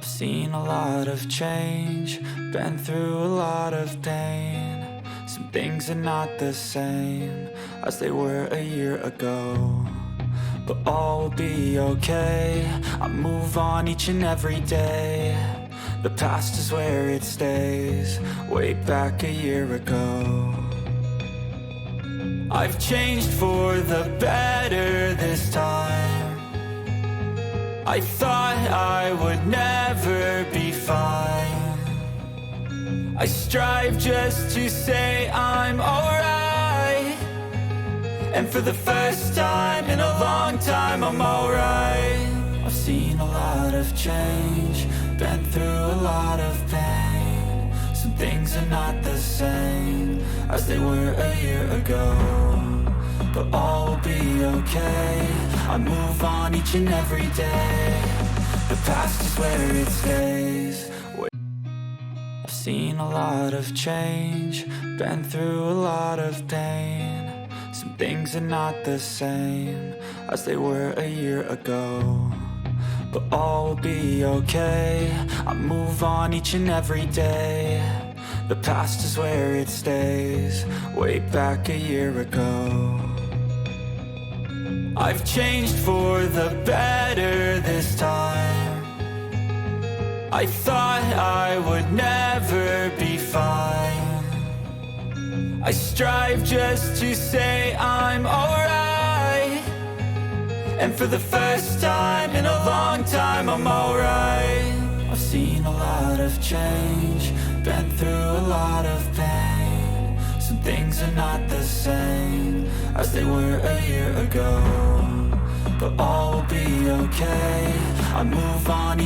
I've seen a lot of change, been through a lot of pain. Some things are not the same as they were a year ago, but all will be okay. I move on each and every day. The past is where it stays, way back a year ago. I've changed for the better this time. I thought I would never be fine. I strive just to say I'm alright, and for the first time in a long time I'm alright. I've seen a lot of change, been through a lot of pain. Some things are not the same as they were a year ago, but all will be okay. I move on each and every day. The past is where it stays. I've seen a lot of change, been through a lot of pain. Some things are not the same as they were a year ago, but all will be okay. I move on each and every day. The past is where it stays, way back a year ago. I've changed for the better this time. I thought I would never be fine. I strive just to say I'm alright, and for the first time in a long time I'm alright. I've seen a lot of change, been through a lot of pain. Some things are not the same as they were a year ago, but all will be okay. I move on